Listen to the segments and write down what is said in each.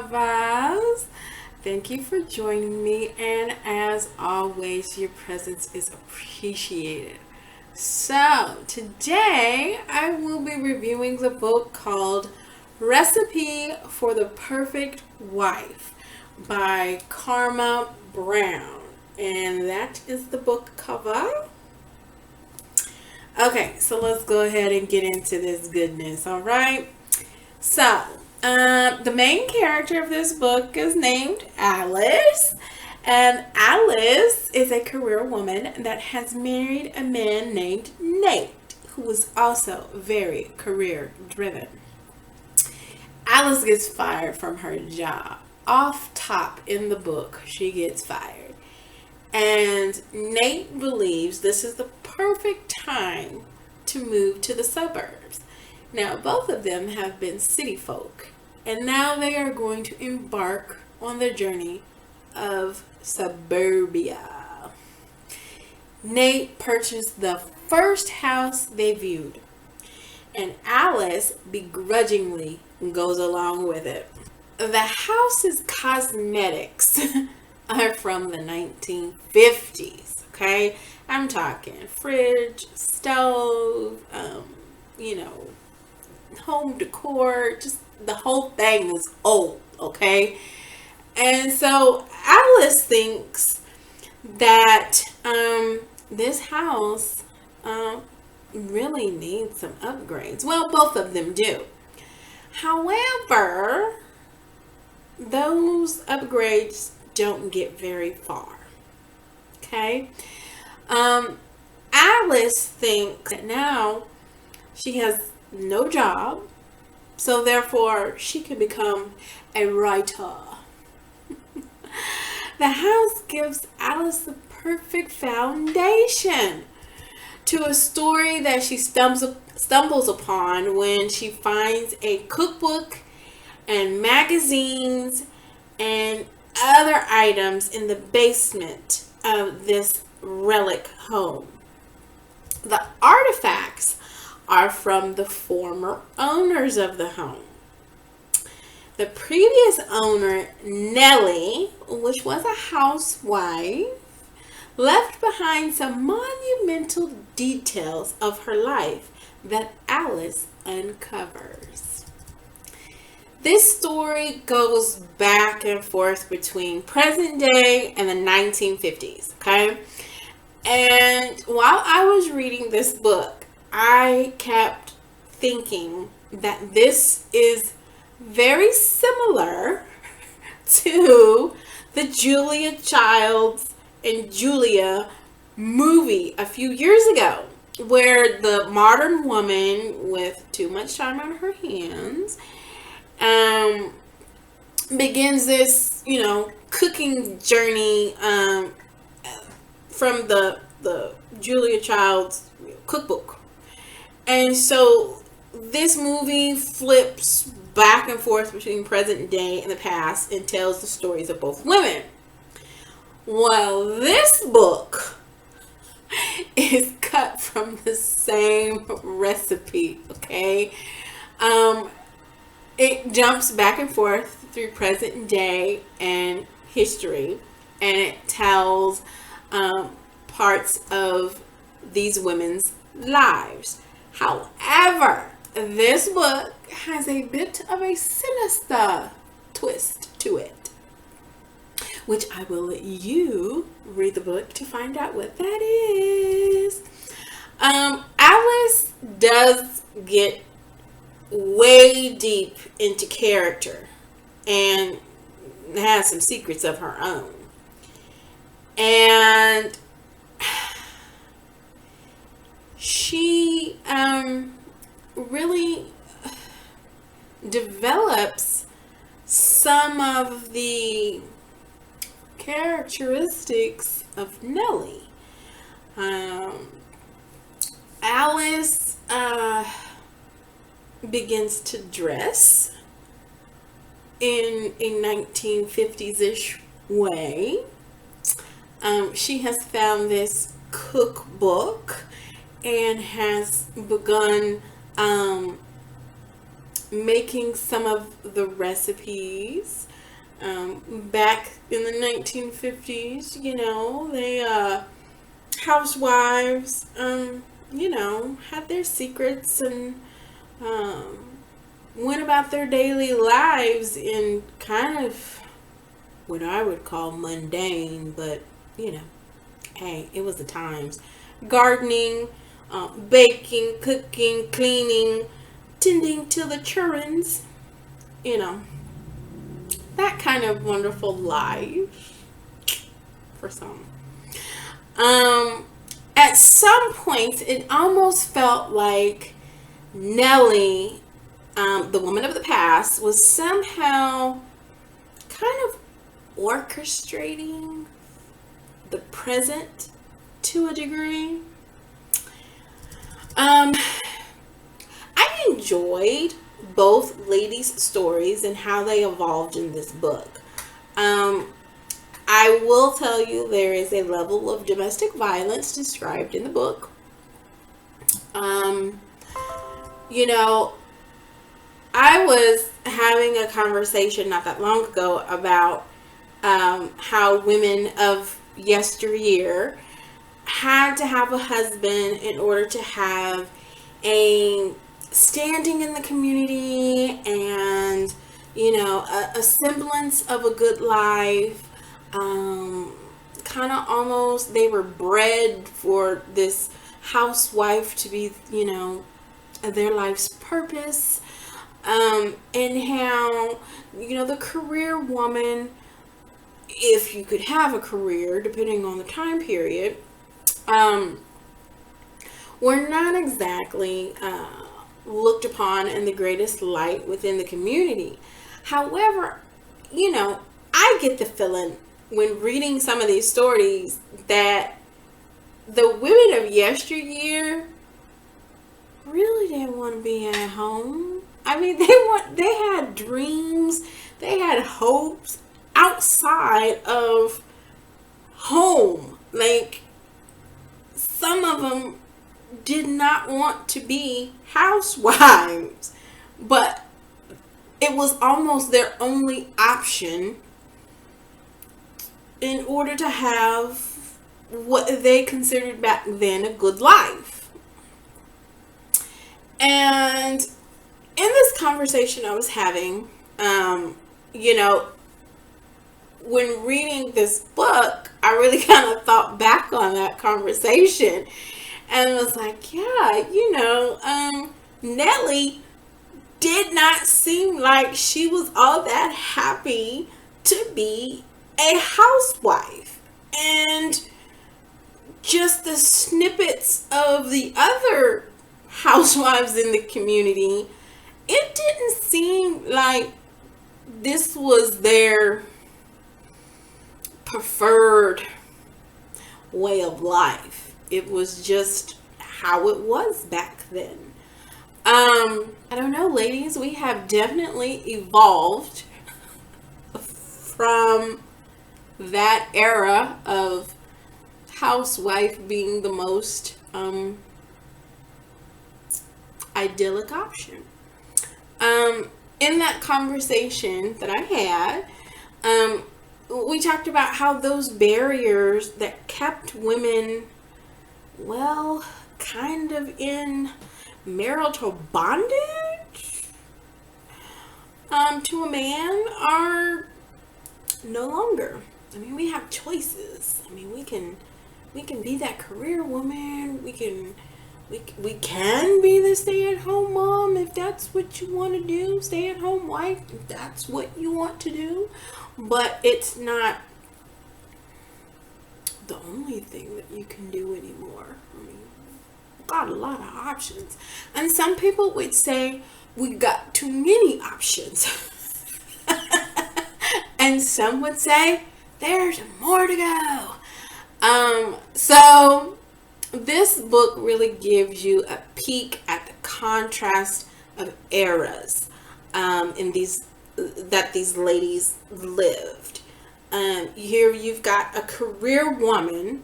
Vaz. Thank you for joining me, and as always, your presence is appreciated. So, today I will be reviewing the book called Recipe for the Perfect Wife by Karma Brown, and that is the book cover. Okay, so let's go ahead and get into this goodness, all right? So, the main character of this book is named Alice. And Alice is a career woman that has married a man named Nate, who is also very career driven. Alice gets fired from her job. Off top in the book, she gets fired. And Nate believes this is the perfect time to move to the suburbs. Now, both of them have been city folk, and now they are going to embark on the journey of suburbia. Nate purchased the first house they viewed, and Alice begrudgingly goes along with it. The house's cosmetics are from the 1950s, okay? I'm talking fridge, stove, home decor, just the whole thing is old, okay? And so Alice thinks that this house really needs some upgrades. Well, both of them do. However, those upgrades don't get very far. Okay? Alice thinks that now she has no job, so therefore she can become a writer. The house gives Alice the perfect foundation to a story that she stumbles upon when she finds a cookbook and magazines and other items in the basement of this relic home. The artifacts are from the former owners of the home. The previous owner, Nellie, which was a housewife, left behind some monumental details of her life that Alice uncovers. This story goes back and forth between present day and the 1950s, okay? And while I was reading this book, I kept thinking that this is very similar to the Julia Childs and Julia movie a few years ago, where the modern woman with too much time on her hands begins this, cooking journey from the Julia Childs cookbook. And so this movie flips back and forth between present day and the past and tells the stories of both women. Well, this book is cut from the same recipe, okay? It jumps back and forth through present day and history, and it tells parts of these women's lives. However, this book has a bit of a sinister twist to it, which I will let you read the book to find out what that is. Alice does get way deep into character and has some secrets of her own. And she really develops some of the characteristics of Nellie. Alice begins to dress in a 1950s-ish way. She has found this cookbook and has begun making some of the recipes back in the 1950s, they housewives, had their secrets and went about their daily lives in kind of what I would call mundane, but hey, it was the times. Gardening, baking, cooking, cleaning, tending to the childrens, you know, that kind of wonderful life for some. At some points, it almost felt like Nellie, the woman of the past, was somehow kind of orchestrating the present to a degree. I enjoyed both ladies' stories and how they evolved in this book. I will tell you there is a level of domestic violence described in the book. I was having a conversation not that long ago about how women of yesteryear had to have a husband in order to have a standing in the community and a semblance of a good life. Kind of almost they were bred for this housewife to be their life's purpose, and how the career woman, if you could have a career depending on the time period, were not exactly looked upon in the greatest light within the community. However, I get the feeling when reading some of these stories that the women of yesteryear really didn't want to be at home. I mean, they had dreams, they had hopes outside of home. Like, some of them did not want to be housewives, but it was almost their only option in order to have what they considered back then a good life. And in this conversation I was having, when reading this book, I really kind of thought back on that conversation and was like, yeah, Nellie did not seem like she was all that happy to be a housewife. And just the snippets of the other housewives in the community, it didn't seem like this was their preferred way of life. It was just how it was back then. I don't know, ladies, we have definitely evolved from that era of housewife being the most idyllic option. In that conversation that I had, we talked about how those barriers that kept women, well, kind of in marital bondage to a man are no longer. I mean, we have choices. I mean, we can be that career woman. We can be the stay-at-home mom if that's what you want to do. Stay-at-home wife if that's what you want to do. But it's not the only thing that you can do anymore. I mean, we've got a lot of options. And some people would say we got too many options. And some would say there's more to go. So this book really gives you a peek at the contrast of eras in these ladies lived. Here you've got a career woman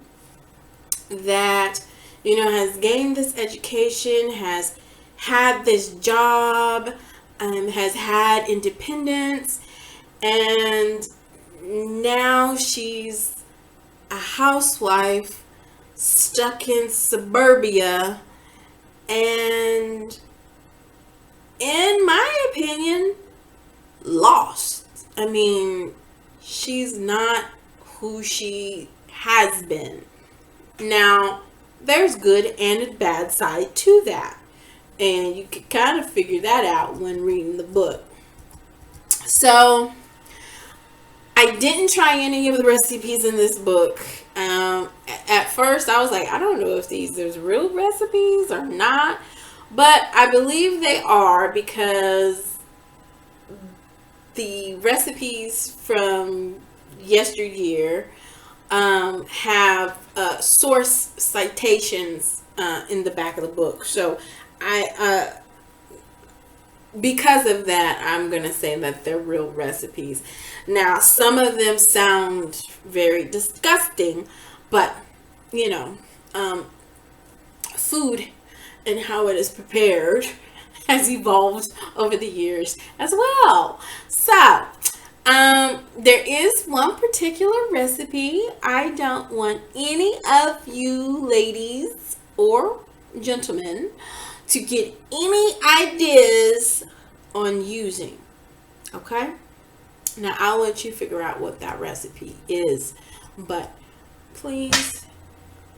that has gained this education, has had this job, has had independence, And now she's a housewife stuck in suburbia, and in my opinion, lost. I mean, she's not who she has been. Now, there's good and a bad side to that. And you can kind of figure that out when reading the book. So, I didn't try any of the recipes in this book. At first, I was like, I don't know if there's real recipes or not. But I believe they are, because the recipes from yesteryear have source citations in the back of the book. So because of that, I'm going to say that they're real recipes. Now, some of them sound very disgusting, but, food and how it is prepared has evolved over the years as well. So, there is one particular recipe I don't want any of you ladies or gentlemen to get any ideas on using. Okay? Now, I'll let you figure out what that recipe is. But please,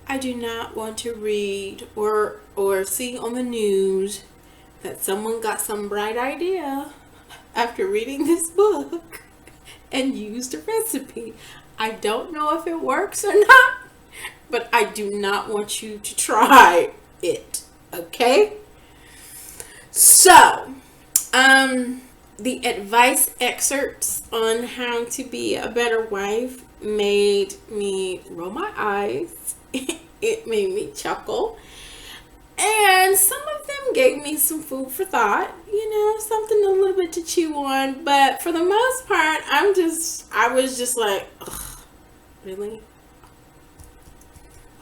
I do not want to read or see on the news that someone got some bright idea after reading this book and used a recipe. I don't know if it works or not, but I do not want you to try it. Okay? So, the advice excerpts on how to be a better wife made me roll my eyes. It made me chuckle. And some of them gave me some food for thought, something a little bit to chew on. But for the most part, I was just like, ugh, really?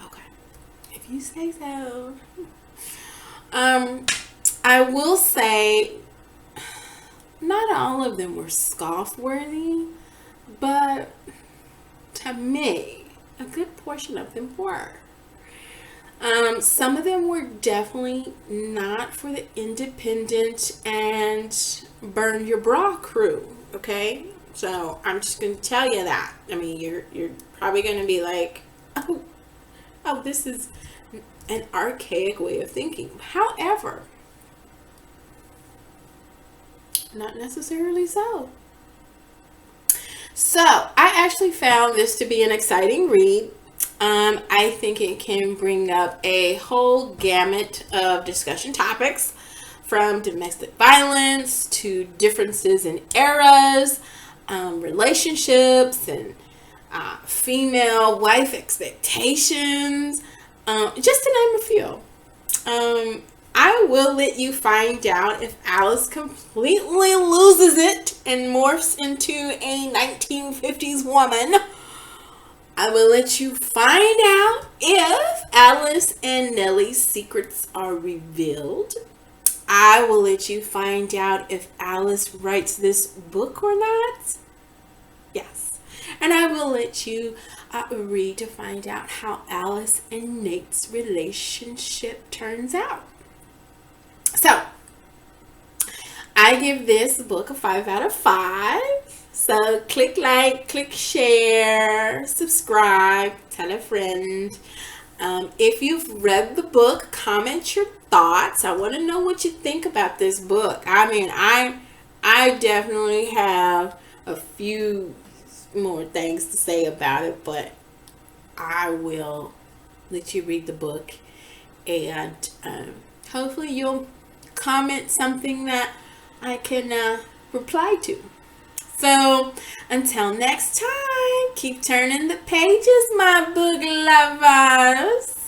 Okay, if you say so. I will say, not all of them were scoff-worthy, but to me, a good portion of them were. Some of them were definitely not for the independent and burn your bra crew, okay? So I'm just going to tell you that. I mean, you're probably going to be like, oh, this is an archaic way of thinking. However, not necessarily so. So I actually found this to be an exciting read. I think it can bring up a whole gamut of discussion topics, from domestic violence to differences in eras, relationships, and female wife expectations, just to name a few. I will let you find out if Alice completely loses it and morphs into a 1950s woman. I will let you find out if Alice and Nellie's secrets are revealed. I will let you find out if Alice writes this book or not. Yes. And I will let you read to find out how Alice and Nate's relationship turns out. So, I give this book a 5 out of 5. So click like, click share, subscribe, tell a friend. If you've read the book, comment your thoughts. I want to know what you think about this book. I mean, I definitely have a few more things to say about it, but I will let you read the book, and hopefully you'll comment something that I can reply to. So, until next time, keep turning the pages, my book lovers.